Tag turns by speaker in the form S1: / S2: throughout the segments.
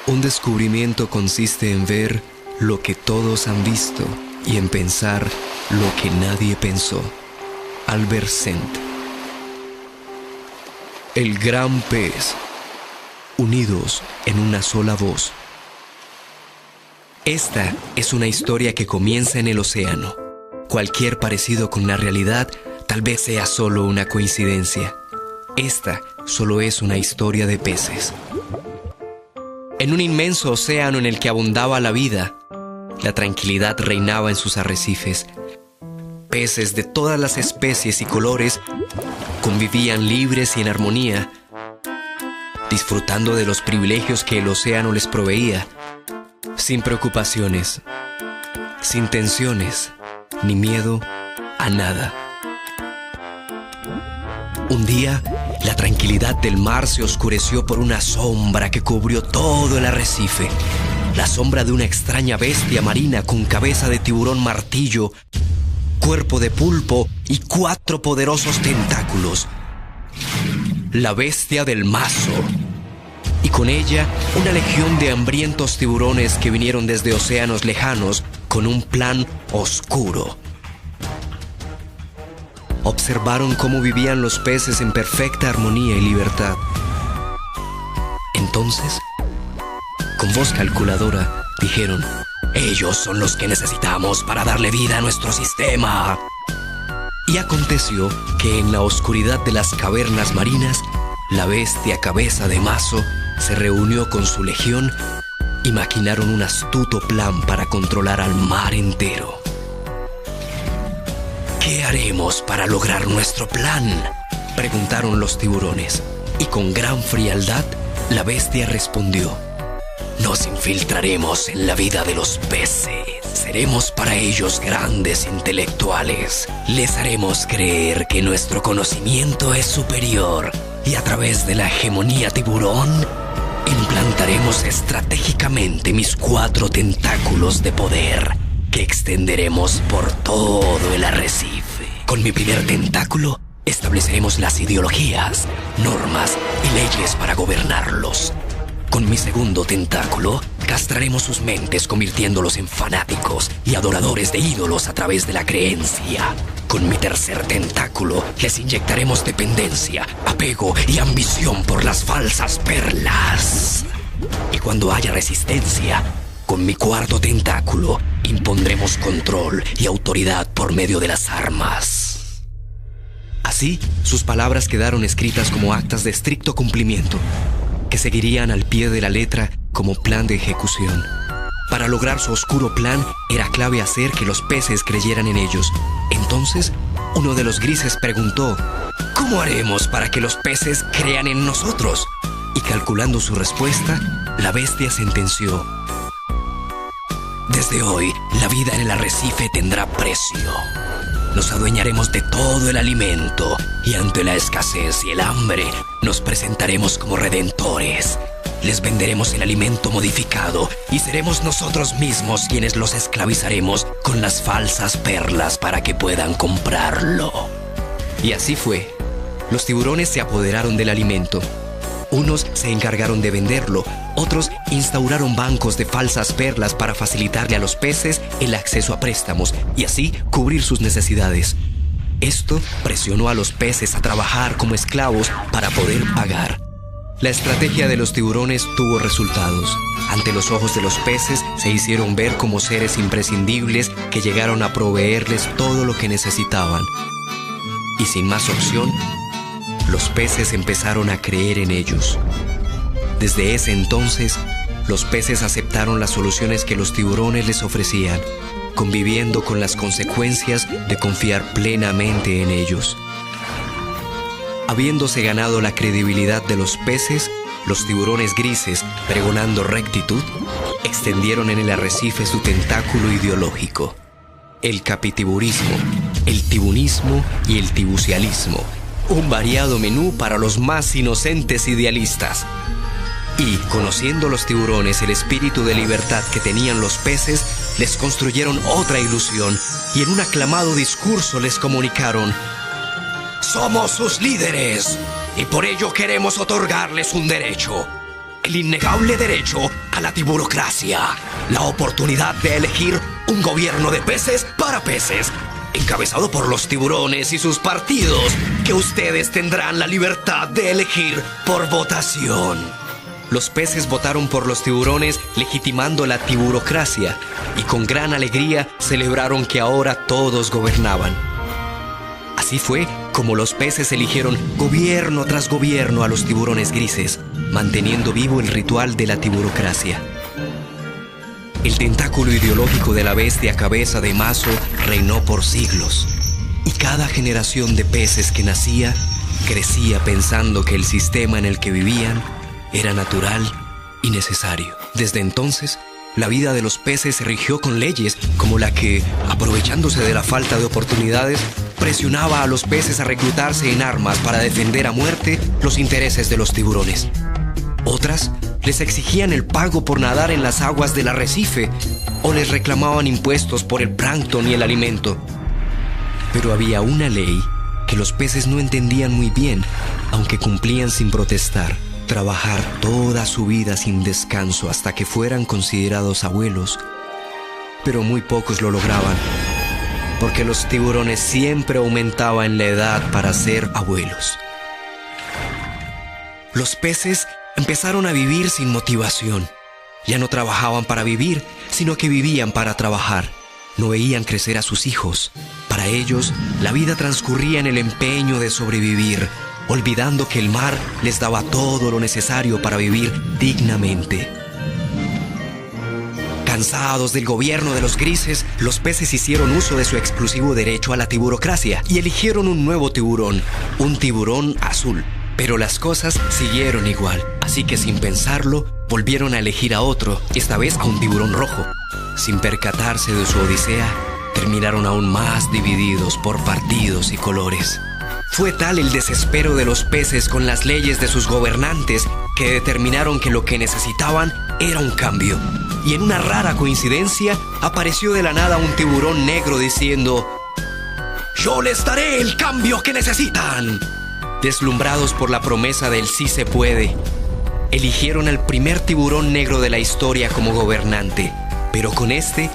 S1: Un descubrimiento consiste en ver lo que todos han visto y en pensar lo que nadie pensó. Albert Sent. El gran pez, unidos en una sola voz. Esta es una historia que comienza en el océano. Cualquier parecido con la realidad tal vez sea solo una coincidencia. Esta solo es una historia de peces. En un inmenso océano en el que abundaba la vida, la tranquilidad reinaba en sus arrecifes. Peces de todas las especies y colores convivían libres y en armonía, disfrutando de los privilegios que el océano les proveía, sin preocupaciones, sin tensiones, ni miedo a nada. Un día, la tranquilidad del mar se oscureció por una sombra que cubrió todo el arrecife. La sombra de una extraña bestia marina con cabeza de tiburón martillo, cuerpo de pulpo y 4 poderosos tentáculos. La bestia del mazo. Y con ella, una legión de hambrientos tiburones que vinieron desde océanos lejanos con un plan oscuro. Observaron cómo vivían los peces en perfecta armonía y libertad. Entonces, con voz calculadora, dijeron: ellos son los que necesitamos para darle vida a nuestro sistema. Y aconteció que en la oscuridad de las cavernas marinas, la bestia cabeza de mazo se reunió con su legión y maquinaron un astuto plan para controlar al mar entero. ¿Qué haremos para lograr nuestro plan?, preguntaron los tiburones. Y con gran frialdad, la bestia respondió: nos infiltraremos en la vida de los peces. Seremos para ellos grandes intelectuales. Les haremos creer que nuestro conocimiento es superior. Y a través de la hegemonía tiburón, implantaremos estratégicamente mis 4 tentáculos de poder, que extenderemos por todo el arrecife. Con mi primer tentáculo, estableceremos las ideologías, normas y leyes para gobernarlos. Con mi segundo tentáculo, castraremos sus mentes convirtiéndolos en fanáticos y adoradores de ídolos a través de la creencia. Con mi tercer tentáculo, les inyectaremos dependencia, apego y ambición por las falsas perlas. Y cuando haya resistencia, con mi cuarto tentáculo, impondremos control y autoridad por medio de las armas. Así, sus palabras quedaron escritas como actas de estricto cumplimiento, que seguirían al pie de la letra como plan de ejecución. Para lograr su oscuro plan, era clave hacer que los peces creyeran en ellos. Entonces, uno de los grises preguntó: ¿cómo haremos para que los peces crean en nosotros? Y calculando su respuesta, la bestia sentenció: desde hoy, la vida en el arrecife tendrá precio. Nos adueñaremos de todo el alimento y ante la escasez y el hambre nos presentaremos como redentores. Les venderemos el alimento modificado y seremos nosotros mismos quienes los esclavizaremos con las falsas perlas para que puedan comprarlo. Y así fue. Los tiburones se apoderaron del alimento. Unos se encargaron de venderlo, otros instauraron bancos de falsas perlas para facilitarle a los peces el acceso a préstamos y así cubrir sus necesidades. Esto presionó a los peces a trabajar como esclavos para poder pagar. La estrategia de los tiburones tuvo resultados. Ante los ojos de los peces se hicieron ver como seres imprescindibles que llegaron a proveerles todo lo que necesitaban. Y sin más opción, los peces empezaron a creer en ellos. Desde ese entonces, los peces aceptaron las soluciones que los tiburones les ofrecían, conviviendo con las consecuencias de confiar plenamente en ellos. Habiéndose ganado la credibilidad de los peces, los tiburones grises, pregonando rectitud, extendieron en el arrecife su tentáculo ideológico: el capitiburismo, el tibunismo y el tibucialismo. Un variado menú para los más inocentes idealistas. Y, conociendo los tiburones el espíritu de libertad que tenían los peces, les construyeron otra ilusión y en un aclamado discurso les comunicaron: somos sus líderes y por ello queremos otorgarles un derecho. el innegable derecho a la tiburocracia, la oportunidad de elegir un gobierno de peces para peces, encabezado por los tiburones y sus partidos, que ustedes tendrán la libertad de elegir por votación. Los peces votaron por los tiburones, legitimando la tiburocracia, y con gran alegría celebraron que ahora todos gobernaban. Así fue como los peces eligieron gobierno tras gobierno a los tiburones grises, manteniendo vivo el ritual de la tiburocracia. El tentáculo ideológico de la bestia cabeza de mazo reinó por siglos, y cada generación de peces que nacía crecía pensando que el sistema en el que vivían era natural y necesario. Desde entonces, la vida de los peces se rigió con leyes como la que, aprovechándose de la falta de oportunidades, presionaba a los peces a reclutarse en armas para defender a muerte los intereses de los tiburones. Otras les exigían el pago por nadar en las aguas del arrecife o les reclamaban impuestos por el plancton y el alimento. Pero había una ley que los peces no entendían muy bien, aunque cumplían sin protestar: trabajar toda su vida sin descanso hasta que fueran considerados abuelos. Pero muy pocos lo lograban, porque los tiburones siempre aumentaban la edad para ser abuelos. Los peces empezaron a vivir sin motivación. Ya no trabajaban para vivir, sino que vivían para trabajar. No veían crecer a sus hijos. Para ellos, la vida transcurría en el empeño de sobrevivir, olvidando que el mar les daba todo lo necesario para vivir dignamente. Cansados del gobierno de los grises, los peces hicieron uso de su exclusivo derecho a la tiburocracia y eligieron un nuevo tiburón, un tiburón azul. Pero las cosas siguieron igual, así que sin pensarlo, volvieron a elegir a otro, esta vez a un tiburón rojo. Sin percatarse de su odisea, terminaron aún más divididos por partidos y colores. Fue tal el desespero de los peces con las leyes de sus gobernantes que determinaron que lo que necesitaban era un cambio. Y en una rara coincidencia, apareció de la nada un tiburón negro diciendo: «Yo les daré el cambio que necesitan». Deslumbrados por la promesa del sí se puede, eligieron al primer tiburón negro de la historia como gobernante. Pero con este,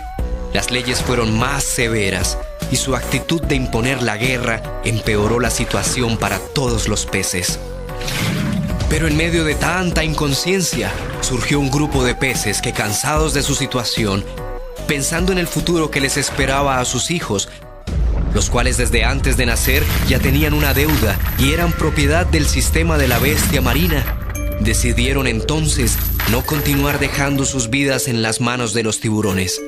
S1: las leyes fueron más severas y su actitud de imponer la guerra empeoró la situación para todos los peces. Pero en medio de tanta inconsciencia, surgió un grupo de peces que, cansados de su situación, pensando en el futuro que les esperaba a sus hijos, los cuales desde antes de nacer ya tenían una deuda y eran propiedad del sistema de la bestia marina, decidieron entonces no continuar dejando sus vidas en las manos de los tiburones.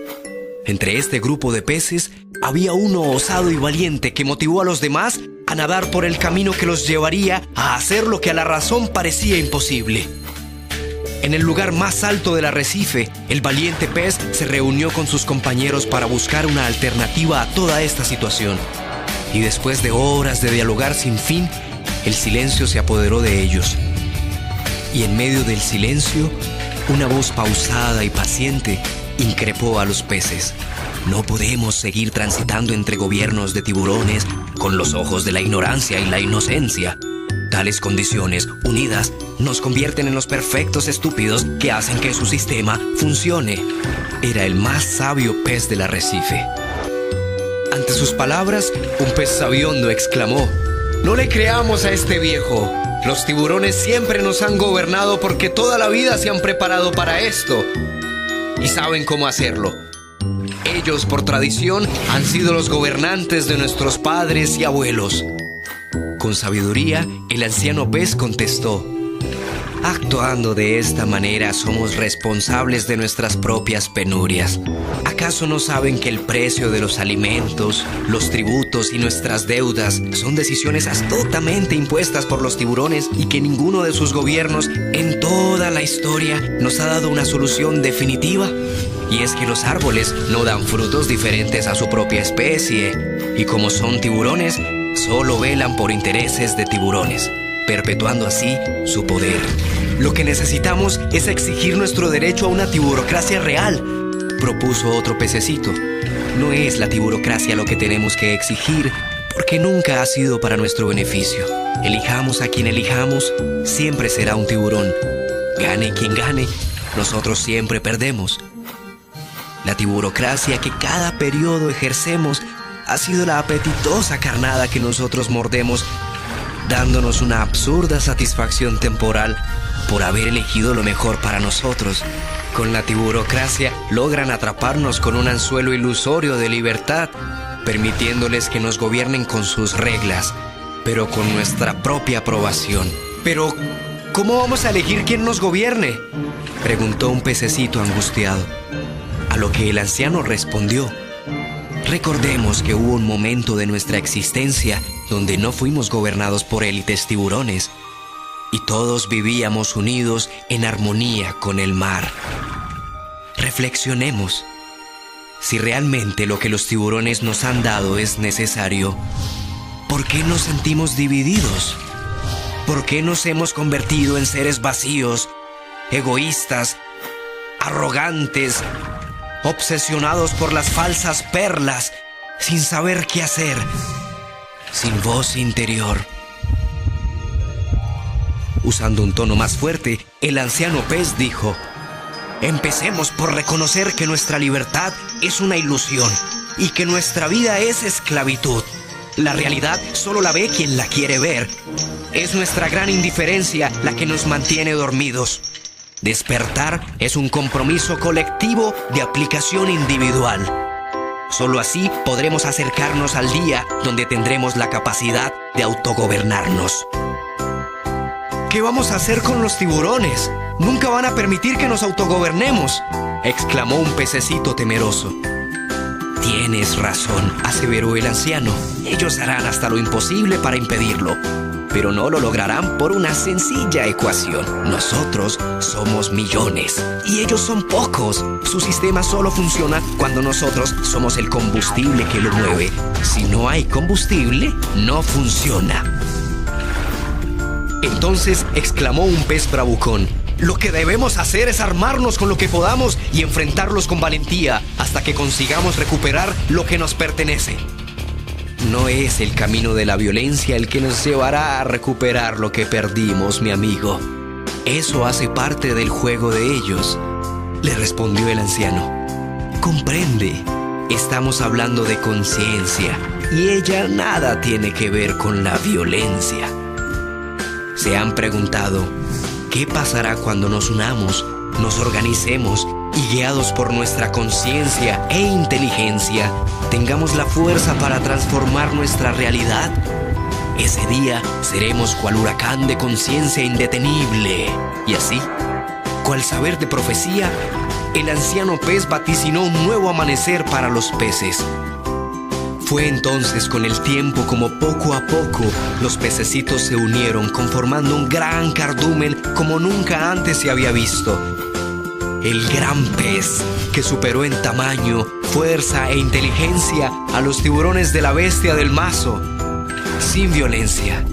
S1: Entre este grupo de peces había uno osado y valiente que motivó a los demás a nadar por el camino que los llevaría a hacer lo que a la razón parecía imposible. En el lugar más alto del arrecife, el valiente pez se reunió con sus compañeros para buscar una alternativa a toda esta situación. Y después de horas de dialogar sin fin, el silencio se apoderó de ellos. Y en medio del silencio, una voz pausada y paciente increpó a los peces: «No podemos seguir transitando entre gobiernos de tiburones con los ojos de la ignorancia y la inocencia. Tales condiciones, unidas, nos convierten en los perfectos estúpidos que hacen que su sistema funcione». Era el más sabio pez del arrecife. Ante sus palabras, un pez sabiondo exclamó: «No le creamos a este viejo. Los tiburones siempre nos han gobernado porque toda la vida se han preparado para esto y saben cómo hacerlo. Ellos, por tradición, han sido los gobernantes de nuestros padres y abuelos». Con sabiduría, el anciano pez contestó: «Actuando de esta manera somos responsables de nuestras propias penurias. ¿Acaso no saben que el precio de los alimentos, los tributos y nuestras deudas son decisiones astutamente impuestas por los tiburones y que ninguno de sus gobiernos en toda la historia nos ha dado una solución definitiva? Y es que los árboles no dan frutos diferentes a su propia especie, y como son tiburones, solo velan por intereses de tiburones, perpetuando así su poder. Lo que necesitamos es exigir nuestro derecho a una tiburocracia real», propuso otro pececito. «No es la tiburocracia lo que tenemos que exigir, porque nunca ha sido para nuestro beneficio. Elijamos a quien elijamos, siempre será un tiburón. Gane quien gane, nosotros siempre perdemos. La tiburocracia que cada periodo ejercemos ha sido la apetitosa carnada que nosotros mordemos, dándonos una absurda satisfacción temporal por haber elegido lo mejor para nosotros. Con la tiburocracia logran atraparnos con un anzuelo ilusorio de libertad, permitiéndoles que nos gobiernen con sus reglas, pero con nuestra propia aprobación. Pero, ¿cómo vamos a elegir quién nos gobierne?, preguntó un pececito angustiado. A lo que el anciano respondió: recordemos que hubo un momento de nuestra existencia donde no fuimos gobernados por élites tiburones y todos vivíamos unidos en armonía con el mar. Reflexionemos. Si realmente lo que los tiburones nos han dado es necesario, ¿por qué nos sentimos divididos? ¿Por qué nos hemos convertido en seres vacíos, egoístas, arrogantes, obsesionados por las falsas perlas, sin saber qué hacer, sin voz interior? Usando un tono más fuerte, el anciano pez dijo: empecemos por reconocer que nuestra libertad es una ilusión y que nuestra vida es esclavitud. La realidad solo la ve quien la quiere ver. Es nuestra gran indiferencia la que nos mantiene dormidos. Despertar es un compromiso colectivo de aplicación individual. Solo así podremos acercarnos al día donde tendremos la capacidad de autogobernarnos. ¿Qué vamos a hacer con los tiburones? Nunca van a permitir que nos autogobernemos, exclamó un pececito temeroso. Tienes razón, aseveró el anciano. Ellos harán hasta lo imposible para impedirlo, pero no lo lograrán por una sencilla ecuación. Nosotros somos millones y ellos son pocos. Su sistema solo funciona cuando nosotros somos el combustible que lo mueve. Si no hay combustible, no funciona. Entonces exclamó un pez bravucón: lo que debemos hacer es armarnos con lo que podamos y enfrentarlos con valentía hasta que consigamos recuperar lo que nos pertenece. No es el camino de la violencia el que nos llevará a recuperar lo que perdimos, mi amigo. Eso hace parte del juego de ellos, le respondió el anciano. Comprende, estamos hablando de conciencia y ella nada tiene que ver con la violencia. ¿Se han preguntado qué pasará cuando nos unamos, nos organicemos y, guiados por nuestra conciencia e inteligencia, tengamos la fuerza para transformar nuestra realidad? Ese día seremos cual huracán de conciencia indetenible. Y así, cual saber de profecía, el anciano pez vaticinó un nuevo amanecer para los peces. Fue entonces con el tiempo como poco a poco los pececitos se unieron, conformando un gran cardumen como nunca antes se había visto. El gran pez que superó en tamaño, fuerza e inteligencia a los tiburones de la bestia del mazo. Sin violencia,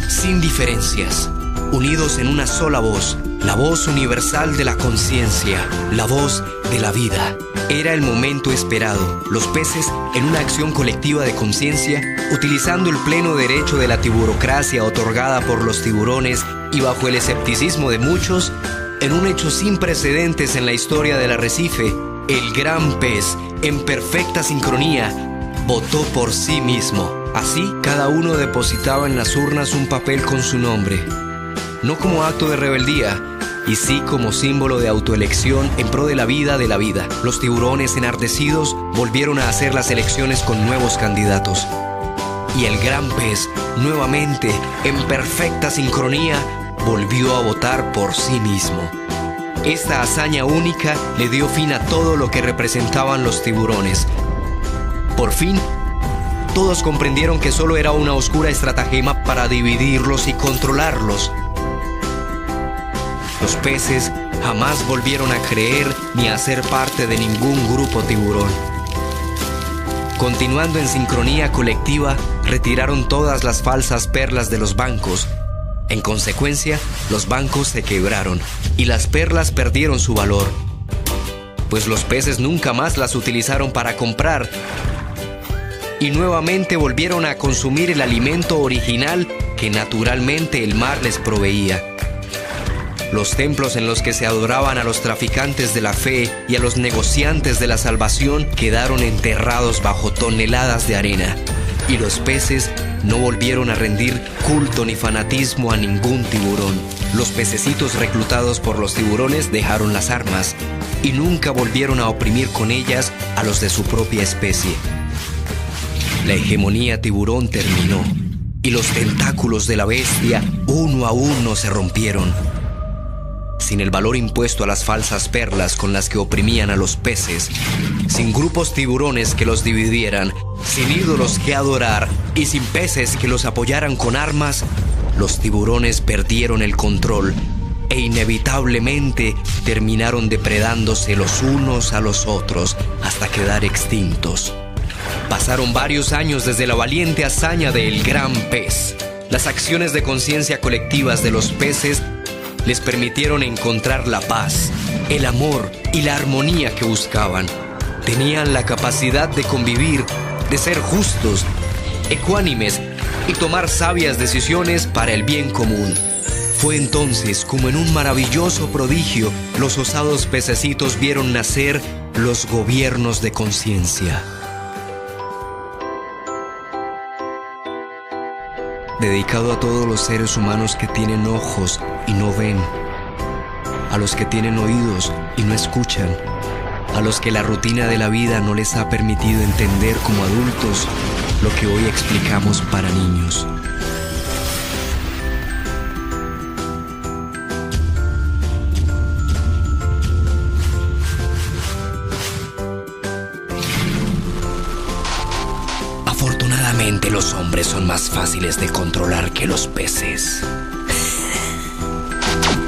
S1: sin diferencias, unidos en una sola voz, la voz universal de la conciencia, la voz de la vida. Era el momento esperado. Los peces, en una acción colectiva de conciencia, utilizando el pleno derecho de la tiburocracia otorgada por los tiburones y bajo el escepticismo de muchos, en un hecho sin precedentes en la historia del arrecife, el gran pez, en perfecta sincronía, votó por sí mismo. Así, cada uno depositaba en las urnas un papel con su nombre, no como acto de rebeldía, y sí como símbolo de autoelección en pro de la vida de la vida. Los tiburones enardecidos volvieron a hacer las elecciones con nuevos candidatos. Y el gran pez, nuevamente, en perfecta sincronía, volvió a votar por sí mismo. Esta hazaña única le dio fin a todo lo que representaban los tiburones. Por fin, todos comprendieron que solo era una oscura estratagema para dividirlos y controlarlos. Los peces jamás volvieron a creer ni a ser parte de ningún grupo tiburón. Continuando en sincronía colectiva, retiraron todas las falsas perlas de los bancos. En consecuencia, los bancos se quebraron y las perlas perdieron su valor, pues los peces nunca más las utilizaron para comprar y nuevamente volvieron a consumir el alimento original que naturalmente el mar les proveía. Los templos en los que se adoraban a los traficantes de la fe y a los negociantes de la salvación quedaron enterrados bajo toneladas de arena, y los peces no volvieron a rendir culto ni fanatismo a ningún tiburón. Los pececitos reclutados por los tiburones dejaron las armas y nunca volvieron a oprimir con ellas a los de su propia especie. La hegemonía tiburón terminó y los tentáculos de la bestia uno a uno se rompieron. Sin el valor impuesto a las falsas perlas con las que oprimían a los peces, sin grupos tiburones que los dividieran, sin ídolos que adorar y sin peces que los apoyaran con armas, los tiburones perdieron el control e inevitablemente terminaron depredándose los unos a los otros hasta quedar extintos. Pasaron varios años desde la valiente hazaña del gran pez. Las acciones de conciencia colectivas de los peces les permitieron encontrar la paz, el amor y la armonía que buscaban. Tenían la capacidad de convivir, de ser justos, ecuánimes y tomar sabias decisiones para el bien común. Fue entonces como en un maravilloso prodigio los osados pececitos vieron nacer los gobiernos de conciencia. Dedicado a todos los seres humanos que tienen ojos y no ven, a los que tienen oídos y no escuchan, a los que la rutina de la vida no les ha permitido entender como adultos lo que hoy explicamos para niños. Afortunadamente, los hombres son más fáciles de controlar que los peces.